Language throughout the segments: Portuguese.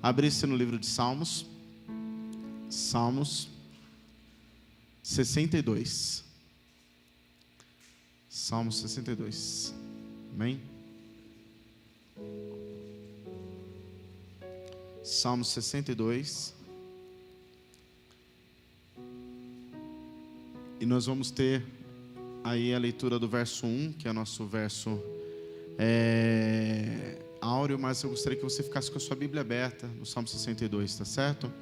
abrisse no livro de Salmos, Salmos 62. Salmos 62. Amém? Salmos 62. E nós vamos ter aí a leitura do verso 1, que é nosso verso áureo, mas eu gostaria que você ficasse com a sua Bíblia aberta no Salmo 62, tá certo?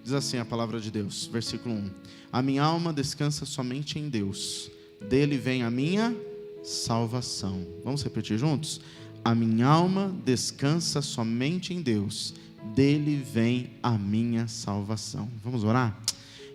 Diz assim a palavra de Deus, versículo 1: A minha alma descansa somente em Deus, dele vem a minha salvação. Vamos repetir juntos? A minha alma descansa somente em Deus, dele vem a minha salvação. Vamos orar?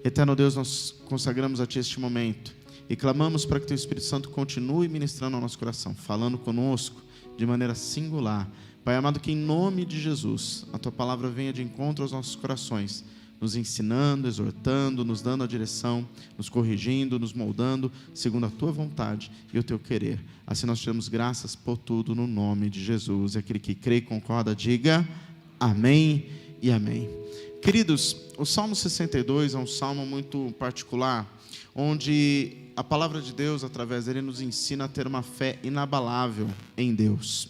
Eterno Deus, nós consagramos a Ti este momento e clamamos para que Teu Espírito Santo continue ministrando ao nosso coração, falando conosco de maneira singular. Pai amado, que em nome de Jesus a Tua palavra venha de encontro aos nossos corações, nos ensinando, exortando, nos dando a direção, nos corrigindo, nos moldando segundo a Tua vontade e o Teu querer. Assim nós te damos graças por tudo no nome de Jesus. E aquele que crê e concorda, diga amém e amém. Queridos, o Salmo 62 é um salmo muito particular, onde a palavra de Deus, através dele, nos ensina a ter uma fé inabalável em Deus.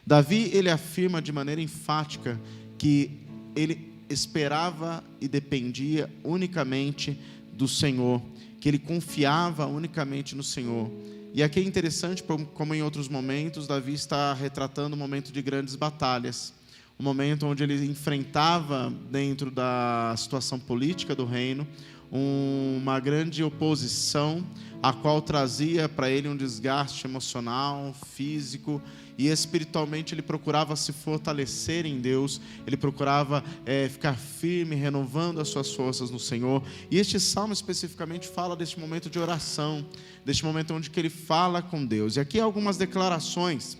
Davi, ele afirma de maneira enfática que ele esperava e dependia unicamente do Senhor, que ele confiava unicamente no Senhor. E aqui é interessante, como em outros momentos, Davi está retratando um momento de grandes batalhas, um momento onde ele enfrentava, dentro da situação política do reino, uma grande oposição, a qual trazia para ele um desgaste emocional, físico, e espiritualmente ele procurava se fortalecer em Deus, ele procurava ficar firme, renovando as suas forças no Senhor. E este salmo especificamente fala deste momento de oração, deste momento onde que ele fala com Deus. E aqui há algumas declarações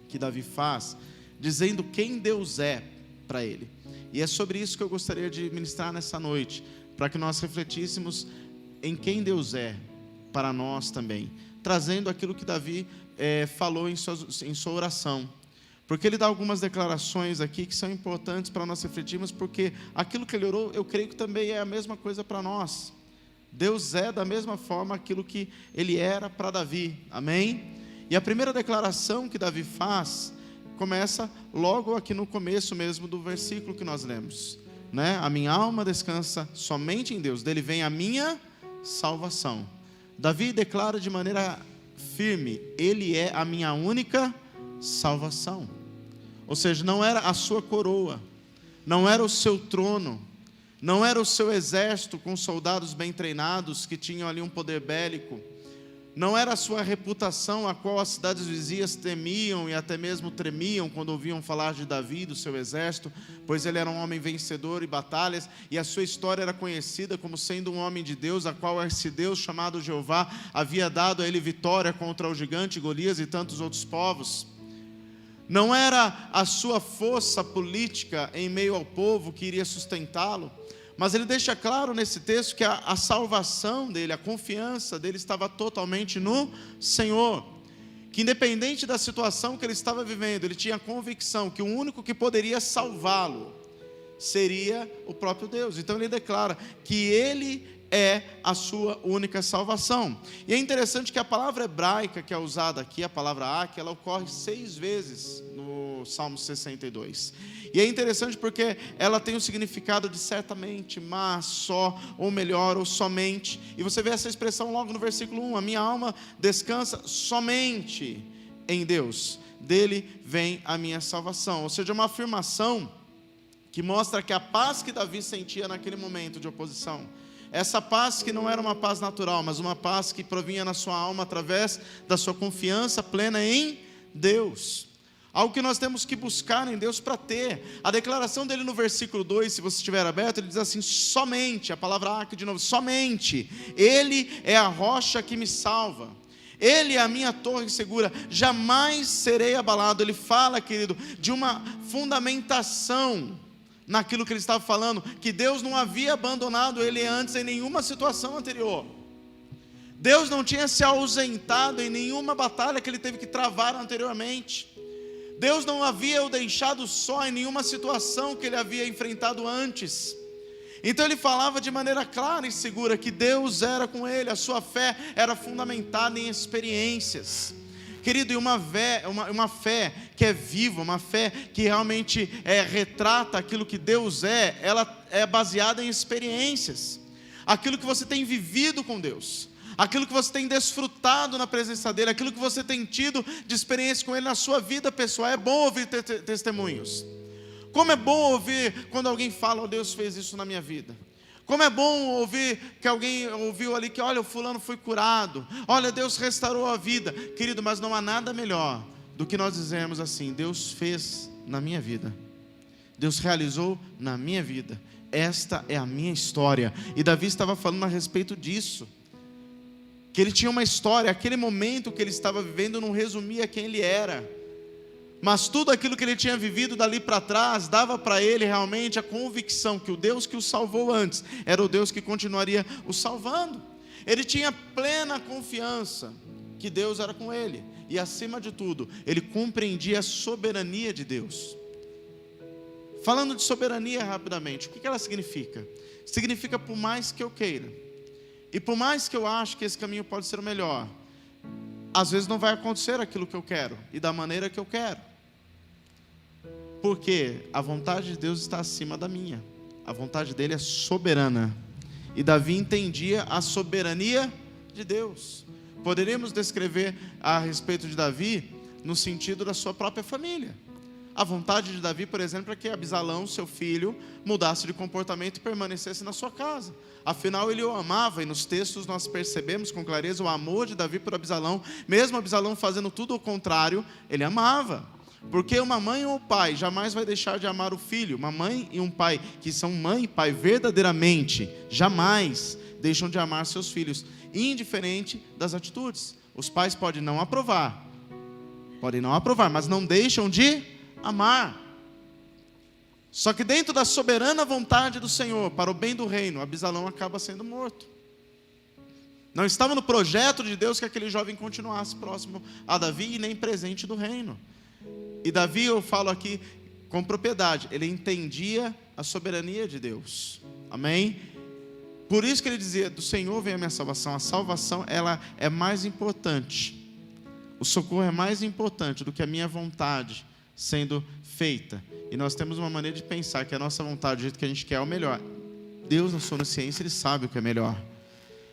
que Davi faz, dizendo quem Deus é para ele. E é sobre isso que eu gostaria de ministrar nessa noite, para que nós refletíssemos em quem Deus é para nós também, trazendo aquilo que Davi falou em sua oração. Porque ele dá algumas declarações aqui que são importantes para nós refletirmos, porque aquilo que ele orou, eu creio que também é a mesma coisa para nós. Deus é da mesma forma aquilo que ele era para Davi, amém? E a primeira declaração que Davi faz começa logo aqui no começo mesmo do versículo que nós lemos, né? A minha alma descansa somente em Deus, dele vem a minha salvação. Davi declara de maneira firme: ele é a minha única salvação. Ou seja, não era a sua coroa, não era o seu trono, não era o seu exército com soldados bem treinados que tinham ali um poder bélico, não era a sua reputação, a qual as cidades vizinhas temiam e até mesmo tremiam quando ouviam falar de Davi e do seu exército, pois ele era um homem vencedor em batalhas, e a sua história era conhecida como sendo um homem de Deus, a qual esse Deus chamado Jeová havia dado a ele vitória contra o gigante Golias e tantos outros povos. Não era a sua força política em meio ao povo que iria sustentá-lo, mas ele deixa claro nesse texto que a salvação dele, a confiança dele estava totalmente no Senhor. Que independente da situação que ele estava vivendo, ele tinha a convicção que o único que poderia salvá-lo seria o próprio Deus. Então ele declara que ele é a sua única salvação. E é interessante que a palavra hebraica que é usada aqui, a palavra Ak, ela ocorre 6 vezes no Salmo 62. E é interessante porque ela tem o significado de certamente, mas, só, ou melhor, ou somente. E você vê essa expressão logo no versículo 1: a minha alma descansa somente em Deus, dele vem a minha salvação. Ou seja, uma afirmação que mostra que a paz que Davi sentia naquele momento de oposição, essa paz que não era uma paz natural, mas uma paz que provinha na sua alma através da sua confiança plena em Deus. Algo que nós temos que buscar em Deus para ter. A declaração dele no versículo 2, se você estiver aberto, ele diz assim: somente, a palavra aqui de novo, somente, ele é a rocha que me salva, ele é a minha torre segura, jamais serei abalado. Ele fala, querido, de uma fundamentação naquilo que ele estava falando, que Deus não havia abandonado ele antes em nenhuma situação anterior. Deus não tinha se ausentado em nenhuma batalha que ele teve que travar anteriormente. Deus não havia o deixado só em nenhuma situação que ele havia enfrentado antes. Então ele falava de maneira clara e segura que Deus era com ele, a sua fé era fundamentada em experiências. Querido, e uma fé que é viva, uma fé que realmente retrata aquilo que Deus ela é baseada em experiências. Aquilo que você tem vivido com Deus, aquilo que você tem desfrutado na presença dEle, aquilo que você tem tido de experiência com Ele na sua vida pessoal. É bom ouvir testemunhos. Como é bom ouvir quando alguém fala: oh, Deus fez isso na minha vida. Como é bom ouvir que alguém ouviu ali que, olha, o fulano foi curado, olha, Deus restaurou a vida. Querido, mas não há nada melhor do que nós dizermos assim: Deus fez na minha vida, Deus realizou na minha vida, esta é a minha história. E Davi estava falando a respeito disso, que ele tinha uma história, aquele momento que ele estava vivendo não resumia quem ele era, mas tudo aquilo que ele tinha vivido dali para trás dava para ele realmente a convicção que o Deus que o salvou antes era o Deus que continuaria o salvando. Ele tinha plena confiança que Deus era com ele, e acima de tudo, ele compreendia a soberania de Deus. Falando de soberania rapidamente, o que ela significa? Significa por mais que eu queira, e por mais que eu ache que esse caminho pode ser o melhor, às vezes não vai acontecer aquilo que eu quero e da maneira que eu quero, porque a vontade de Deus está acima da minha. A vontade dele é soberana, e Davi entendia a soberania de Deus. Poderíamos descrever a respeito de Davi no sentido da sua própria família. A vontade de Davi, por exemplo, é que Absalão, seu filho, mudasse de comportamento e permanecesse na sua casa. Afinal, ele o amava, e nos textos nós percebemos com clareza o amor de Davi por Absalão. Mesmo Absalão fazendo tudo o contrário, ele amava. Porque uma mãe ou um pai jamais vai deixar de amar o filho. Uma mãe e um pai que são mãe e pai verdadeiramente, jamais deixam de amar seus filhos, indiferente das atitudes. Os pais podem não aprovar, mas não deixam de amar. Só que dentro da soberana vontade do Senhor, para o bem do reino, Absalão acaba sendo morto. Não estava no projeto de Deus que aquele jovem continuasse próximo a Davi e nem presente do reino. E Davi, eu falo aqui com propriedade, ele entendia a soberania de Deus. Amém? Por isso que ele dizia: do Senhor vem a minha salvação. A salvação, ela é mais importante. O socorro é mais importante do que a minha vontade sendo feita. E nós temos uma maneira de pensar que a nossa vontade, do jeito que a gente quer, é o melhor. Deus, na sua onisciência, Ele sabe o que é melhor.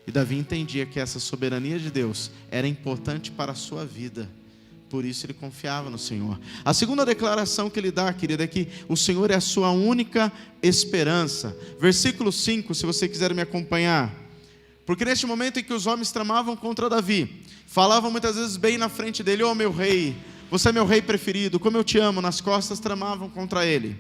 E Davi entendia que essa soberania de Deus era importante para a sua vida. Por isso ele confiava no Senhor. A segunda declaração que ele dá, querido, é que o Senhor é a sua única esperança. Versículo 5, se você quiser me acompanhar. Porque neste momento em que os homens tramavam contra Davi, falavam muitas vezes bem na frente dele: ó, meu rei, você é meu rei preferido, como eu te amo. Nas costas tramavam contra ele.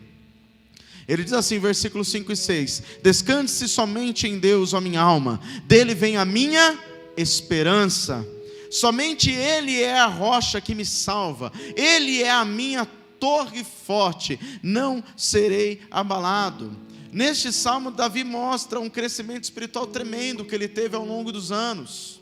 Ele diz assim, versículos 5 e 6: descanse somente em Deus, ó minha alma, dele vem a minha esperança. Somente Ele é a rocha que me salva, Ele é a minha torre forte, não serei abalado. Neste salmo, Davi mostra um crescimento espiritual tremendo que ele teve ao longo dos anos,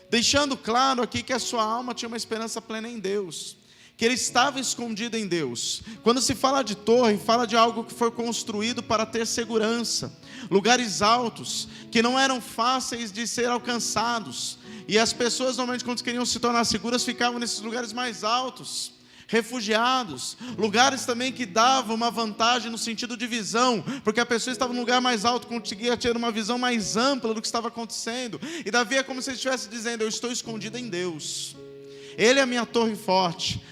deixando claro aqui que a sua alma tinha uma esperança plena em Deus, que ele estava escondido em Deus. Quando se fala de torre, fala de algo que foi construído para ter segurança, lugares altos, que não eram fáceis de ser alcançados, e as pessoas normalmente, quando queriam se tornar seguras, ficavam nesses lugares mais altos, refugiados, lugares também que davam uma vantagem no sentido de visão, porque a pessoa estava no lugar mais alto, conseguia ter uma visão mais ampla do que estava acontecendo. E Davi é como se ele estivesse dizendo: eu estou escondido em Deus, Ele é a minha torre forte,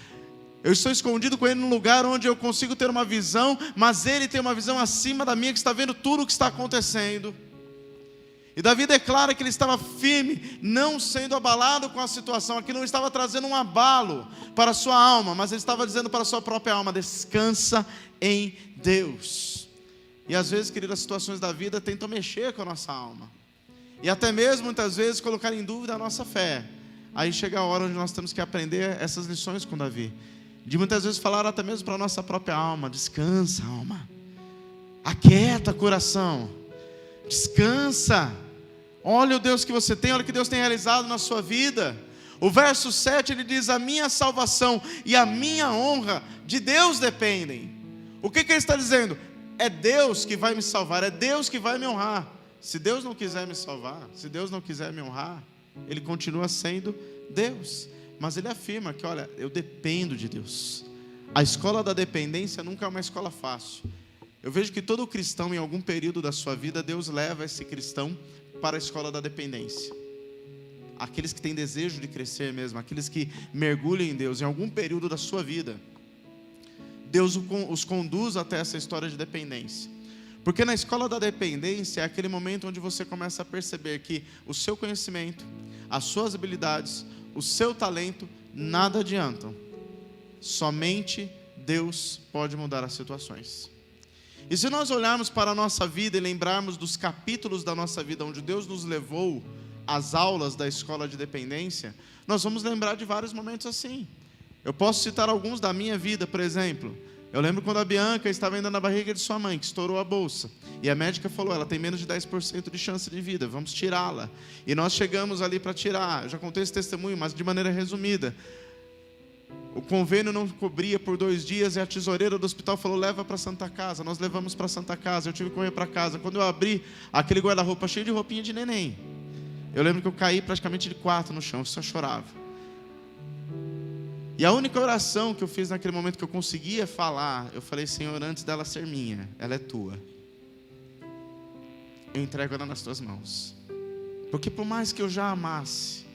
eu estou escondido com Ele num lugar onde eu consigo ter uma visão, mas Ele tem uma visão acima da minha, que está vendo tudo o que está acontecendo. E Davi declara que ele estava firme, não sendo abalado com a situação. Aqui não estava trazendo um abalo para a sua alma, mas ele estava dizendo para a sua própria alma: descansa em Deus. E às vezes, querido, as situações da vida tentam mexer com a nossa alma, e até mesmo muitas vezes colocar em dúvida a nossa fé. Aí chega a hora onde nós temos que aprender essas lições com Davi, de muitas vezes falar até mesmo para a nossa própria alma: descansa, alma, aquieta, coração, descansa. Olha o Deus que você tem, olha o que Deus tem realizado na sua vida. O verso 7 ele diz: a minha salvação e a minha honra de Deus dependem. O que ele está dizendo? É Deus que vai me salvar, é Deus que vai me honrar. Se Deus não quiser me salvar, se Deus não quiser me honrar, Ele continua sendo Deus. Mas Ele afirma que, olha, eu dependo de Deus. A escola da dependência nunca é uma escola fácil. Eu vejo que todo cristão, em algum período da sua vida, Deus leva esse cristão para a escola da dependência. Aqueles que têm desejo de crescer mesmo, aqueles que mergulham em Deus, em algum período da sua vida, Deus os conduz até essa história de dependência. Porque na escola da dependência é aquele momento onde você começa a perceber que o seu conhecimento, as suas habilidades, o seu talento, nada adiantam. Somente Deus pode mudar as situações. E se nós olharmos para a nossa vida e lembrarmos dos capítulos da nossa vida onde Deus nos levou às aulas da escola de dependência, nós vamos lembrar de vários momentos assim. Eu posso citar alguns da minha vida, por exemplo. Eu lembro quando a Bianca estava ainda na barriga de sua mãe, que estourou a bolsa. E a médica falou, ela tem menos de 10% de chance de vida, vamos tirá-la. E nós chegamos ali para tirar. Eu já contei esse testemunho, mas de maneira resumida. O convênio não cobria por 2 dias e a tesoureira do hospital falou, leva para a Santa Casa. Nós levamos para a Santa Casa, eu tive que correr para casa. Quando eu abri aquele guarda-roupa cheio de roupinha de neném, eu lembro que eu caí praticamente de 4 no chão, só chorava. E a única oração que eu fiz naquele momento que eu conseguia falar, eu falei, Senhor, antes dela ser minha, ela é tua. Eu entrego ela nas tuas mãos. Porque por mais que eu já amasse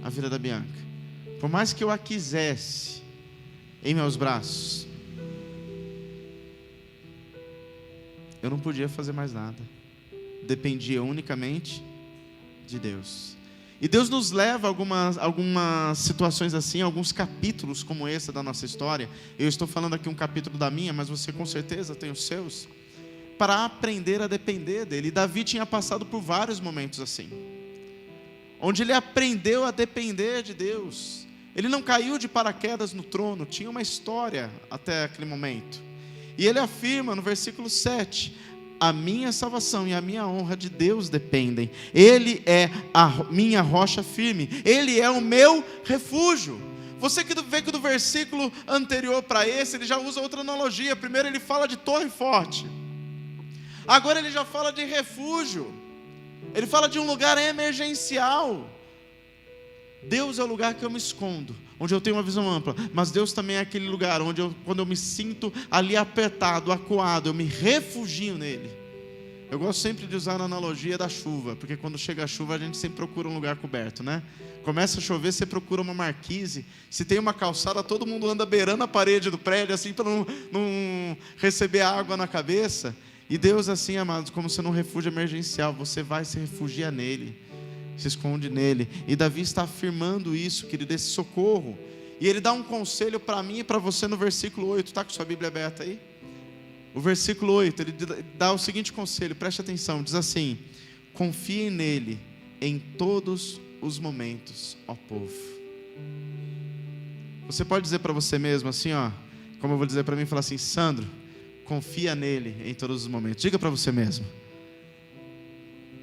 a vida da Bianca, por mais que eu a quisesse em meus braços, eu não podia fazer mais nada. Dependia unicamente de Deus. E Deus nos leva a algumas situações assim, alguns capítulos como esse da nossa história. Eu estou falando aqui um capítulo da minha, mas você com certeza tem os seus, para aprender a depender dele. E Davi tinha passado por vários momentos assim, onde ele aprendeu a depender de Deus. Ele não caiu de paraquedas no trono, tinha uma história até aquele momento. E ele afirma no versículo 7, a minha salvação e a minha honra de Deus dependem. Ele é a minha rocha firme, Ele é o meu refúgio. Você que vê que do versículo anterior para esse, ele já usa outra analogia. Primeiro ele fala de torre forte, agora ele já fala de refúgio. Ele fala de um lugar emergencial. Deus é o lugar que eu me escondo, onde eu tenho uma visão ampla. Mas Deus também é aquele lugar onde quando eu me sinto ali apertado, acuado, eu me refugio nele. Eu gosto sempre de usar a analogia da chuva, porque quando chega a chuva a gente sempre procura um lugar coberto, né? Começa a chover, você procura uma marquise. Se tem uma calçada, todo mundo anda beirando a parede do prédio, assim, para não receber água na cabeça. E Deus assim, amados, como sendo um refúgio emergencial, você vai se refugiar nele, se esconde nele. E Davi está afirmando isso, querido, desse socorro. E ele dá um conselho para mim e para você no versículo 8. Está com sua Bíblia aberta aí? O versículo 8, ele dá o seguinte conselho, preste atenção. Diz assim: confiem nele em todos os momentos, ó povo. Você pode dizer para você mesmo assim, ó, como eu vou dizer para mim, falar assim: Sandro, confia nele em todos os momentos. Diga para você mesmo: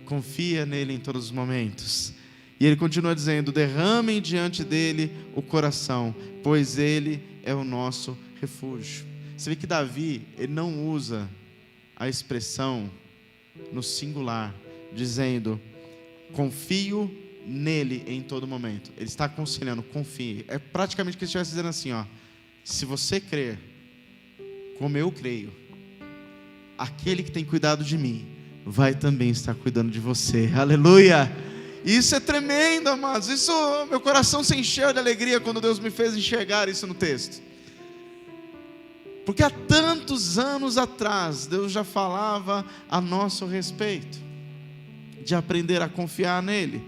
confia nele em todos os momentos. E ele continua dizendo: derramem diante dele o coração, pois ele é o nosso refúgio. Você vê que Davi, ele não usa a expressão no singular, dizendo confio nele em todo momento. Ele está aconselhando, confie. É praticamente o que ele estivesse dizendo assim, ó: se você crer como eu creio, aquele que tem cuidado de mim vai também estar cuidando de você. Aleluia! Isso é tremendo, amados. Isso, meu coração se encheu de alegria quando Deus me fez enxergar isso no texto. Porque há tantos anos atrás Deus já falava a nosso respeito de aprender a confiar nele.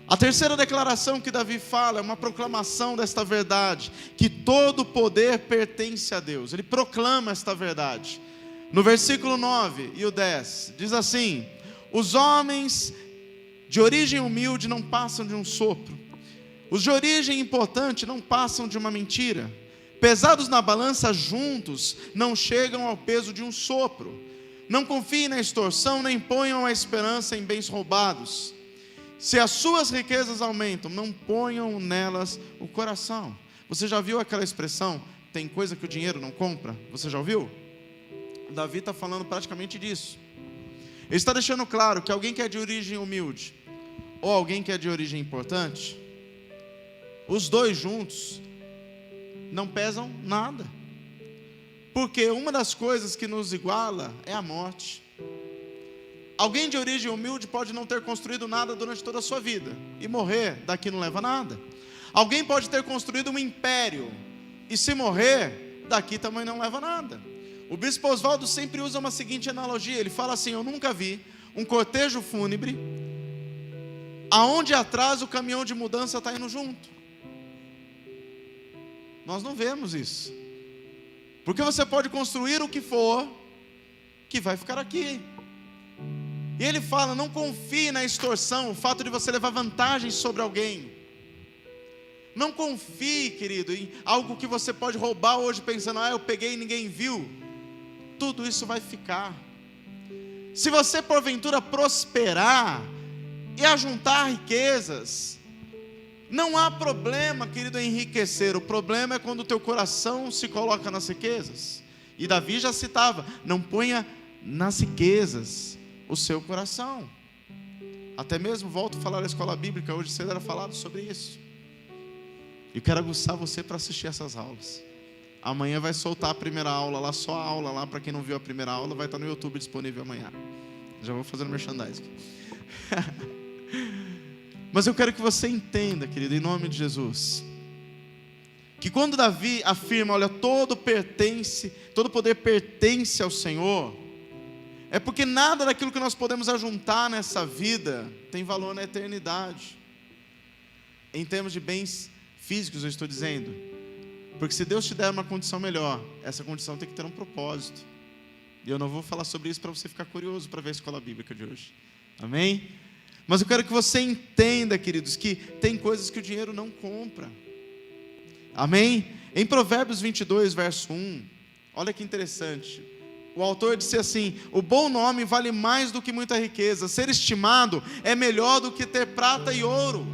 A terceira declaração que Davi fala é uma proclamação desta verdade, que todo poder pertence a Deus. Ele proclama esta verdade. No versículo 9 e o 10, diz assim: os homens de origem humilde não passam de um sopro, os de origem importante não passam de uma mentira. Pesados na balança, juntos não chegam ao peso de um sopro. Não confiem na extorsão, nem ponham a esperança em bens roubados. Se as suas riquezas aumentam, não ponham nelas o coração. Você já viu aquela expressão, tem coisa que o dinheiro não compra? Você já ouviu? Davi está falando praticamente disso. Ele está deixando claro que alguém que é de origem humilde, ou alguém que é de origem importante, os dois juntos não pesam nada. Porque uma das coisas que nos iguala é a morte. Alguém de origem humilde pode não ter construído nada durante toda a sua vida e morrer, daqui não leva nada. Alguém pode ter construído um império e se morrer, daqui também não leva nada. O bispo Oswaldo sempre usa uma seguinte analogia, ele fala assim: eu nunca vi um cortejo fúnebre aonde atrás o caminhão de mudança está indo junto. Nós não vemos isso. Porque você pode construir o que for, que vai ficar aqui. E ele fala, não confie na extorsão, o fato de você levar vantagem sobre alguém. Não confie, querido, em algo que você pode roubar hoje pensando, eu peguei e ninguém viu. Tudo isso vai ficar. Se você porventura prosperar e ajuntar riquezas, não há problema, querido, em enriquecer. O problema é quando o teu coração se coloca nas riquezas. E Davi já citava, não ponha nas riquezas o seu coração. Até mesmo volto a falar da escola bíblica, hoje cedo era falado sobre isso. Eu quero aguçar você para assistir essas aulas. Amanhã vai soltar a primeira aula lá, só a aula lá, para quem não viu a primeira aula, vai estar no YouTube disponível amanhã. Já vou fazendo merchandising. Mas eu quero que você entenda, querido, em nome de Jesus, que quando Davi afirma, olha, todo poder pertence ao Senhor, é porque nada daquilo que nós podemos ajuntar nessa vida tem valor na eternidade. Em termos de bens físicos, eu estou dizendo. Porque se Deus te der uma condição melhor, essa condição tem que ter um propósito. E eu não vou falar sobre isso para você ficar curioso para ver a escola bíblica de hoje. Amém? Mas eu quero que você entenda, queridos, que tem coisas que o dinheiro não compra. Amém? Em Provérbios 22, verso 1, olha que interessante. O autor disse assim: o bom nome vale mais do que muita riqueza. Ser estimado é melhor do que ter prata e ouro.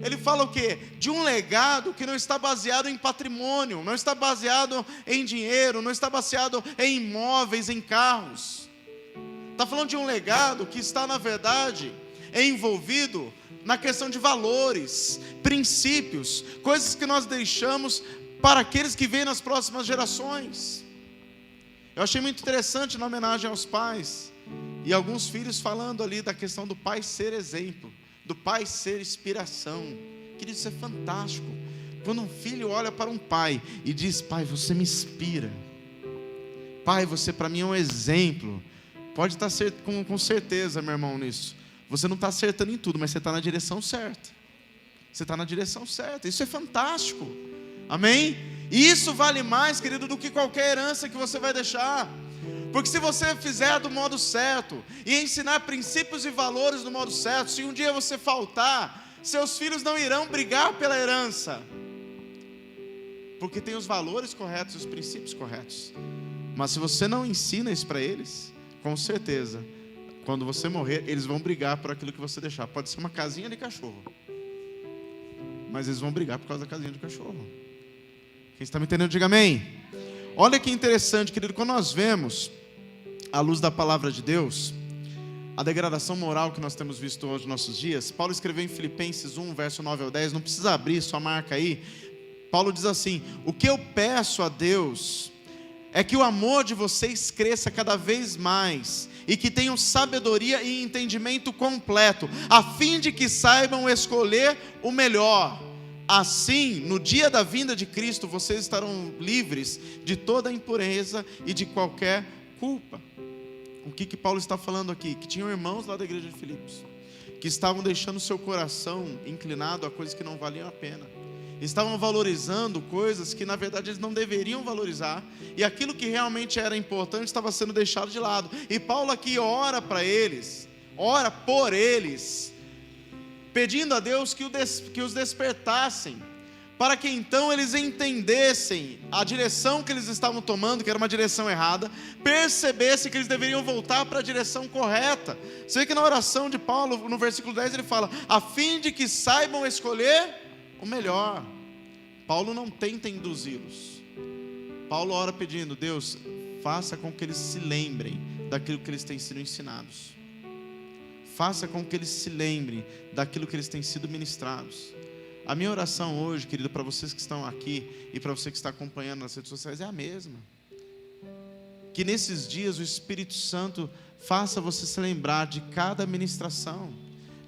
Ele fala o quê? De um legado que não está baseado em patrimônio, não está baseado em dinheiro, não está baseado em imóveis, em carros. Está falando de um legado que está, na verdade, envolvido na questão de valores, princípios, coisas que nós deixamos para aqueles que vêm nas próximas gerações. Eu achei muito interessante na homenagem aos pais, e alguns filhos falando ali da questão do pai ser exemplo, do pai ser inspiração. Querido, isso é fantástico. Quando um filho olha para um pai e diz: pai, você me inspira, pai, você para mim é um exemplo. Pode estar com certeza, meu irmão, nisso. Você não está acertando em tudo, mas você está na direção certa. Você está na direção certa. Isso é fantástico. Amém? E isso vale mais, querido, do que qualquer herança que você vai deixar. Porque se você fizer do modo certo e ensinar princípios e valores do modo certo, se um dia você faltar, seus filhos não irão brigar pela herança, porque tem os valores corretos e os princípios corretos. Mas se você não ensina isso para eles, com certeza, quando você morrer, eles vão brigar por aquilo que você deixar. Pode ser uma casinha de cachorro, mas eles vão brigar por causa da casinha de cachorro. Quem está me entendendo, diga amém. Olha que interessante, querido, quando nós vemos, à luz da palavra de Deus, a degradação moral que nós temos visto hoje nos nossos dias. Paulo escreveu em Filipenses 1, verso 9 ao 10, não precisa abrir, só marca aí. Paulo diz assim: o que eu peço a Deus é que o amor de vocês cresça cada vez mais, e que tenham sabedoria e entendimento completo, a fim de que saibam escolher o melhor. Assim, no dia da vinda de Cristo, vocês estarão livres de toda impureza e de qualquer culpa. O que Paulo está falando aqui? Que tinham irmãos lá da igreja de Filipos, que estavam deixando seu coração inclinado a coisas que não valiam a pena. Estavam valorizando coisas que na verdade eles não deveriam valorizar, e aquilo que realmente era importante estava sendo deixado de lado. E Paulo aqui ora para eles, ora por eles, pedindo a Deus que os despertassem para que então eles entendessem a direção que eles estavam tomando, que era uma direção errada, percebessem que eles deveriam voltar para a direção correta. Você vê que na oração de Paulo, no versículo 10, ele fala, a fim de que saibam escolher o melhor. Paulo não tenta induzi-los. Paulo ora pedindo, Deus, faça com que eles se lembrem daquilo que eles têm sido ensinados. Faça com que eles se lembrem daquilo que eles têm sido ministrados. A minha oração hoje, querido, para vocês que estão aqui e para você que está acompanhando nas redes sociais é a mesma. Que nesses dias o Espírito Santo faça você se lembrar de cada ministração,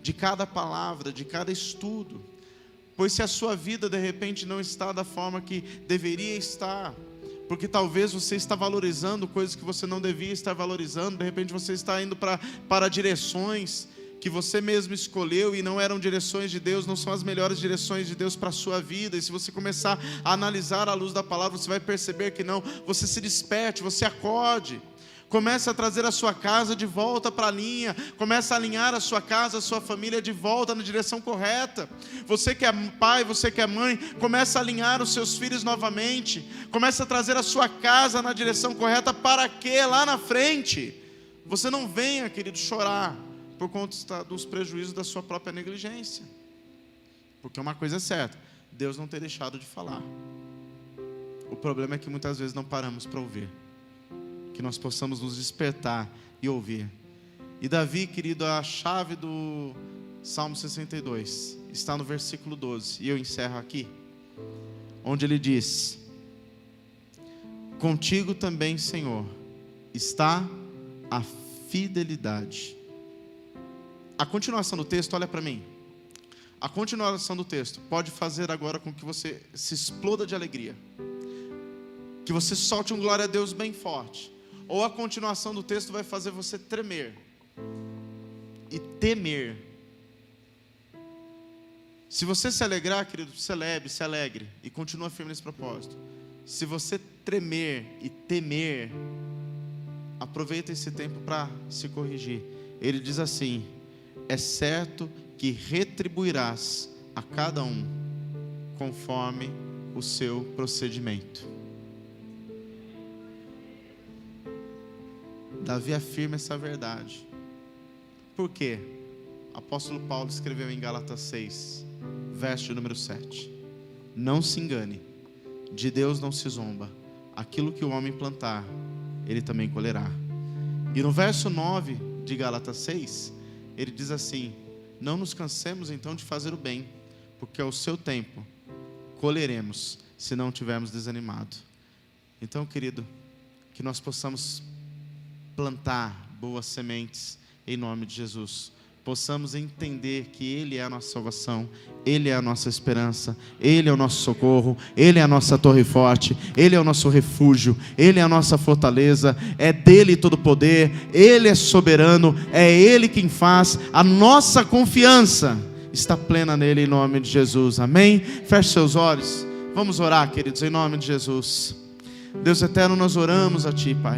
de cada palavra, de cada estudo. Pois se a sua vida de repente não está da forma que deveria estar, porque talvez você está valorizando coisas que você não devia estar valorizando, de repente você está indo para direções que você mesmo escolheu e não eram direções de Deus, não são as melhores direções de Deus para a sua vida. E se você começar a analisar à luz da palavra, você vai perceber que não. Você se desperte, você acorde, comece a trazer a sua casa de volta para a linha, comece a alinhar a sua casa, a sua família de volta na direção correta. Você que é pai, você que é mãe, comece a alinhar os seus filhos novamente, comece a trazer a sua casa na direção correta, para que lá na frente você não venha, querido, chorar por conta dos prejuízos da sua própria negligência. Porque uma coisa é certa, Deus não tem deixado de falar. O problema é que muitas vezes não paramos para ouvir. Que nós possamos nos despertar e ouvir. E Davi, querido, a chave do Salmo 62 está no versículo 12, e eu encerro aqui, onde ele diz, contigo também, Senhor, está a fidelidade. A continuação do texto, olha para mim. A continuação do texto pode fazer agora com que você se exploda de alegria, que você solte um glória a Deus bem forte. Ou a continuação do texto vai fazer você tremer e temer. Se você se alegrar, querido, celebre, se alegre e continua firme nesse propósito. Se você tremer e temer, aproveita esse tempo para se corrigir. Ele diz assim, é certo que retribuirás a cada um conforme o seu procedimento. Davi afirma essa verdade. Por quê? Apóstolo Paulo escreveu em Gálatas 6, verso número 7. Não se engane, de Deus não se zomba. Aquilo que o homem plantar, ele também colherá. E no verso 9 de Gálatas 6, ele diz assim, não nos cansemos então de fazer o bem, porque ao seu tempo colheremos, se não tivermos desanimado. Então, querido, que nós possamos plantar boas sementes em nome de Jesus. Possamos entender que Ele é a nossa salvação, Ele é a nossa esperança, Ele é o nosso socorro, Ele é a nossa torre forte, Ele é o nosso refúgio, Ele é a nossa fortaleza, é dEle todo o poder, Ele é soberano, é Ele quem faz, a nossa confiança está plena nele em nome de Jesus, amém? Feche seus olhos, vamos orar, queridos, em nome de Jesus. Deus eterno, nós oramos a Ti, Pai.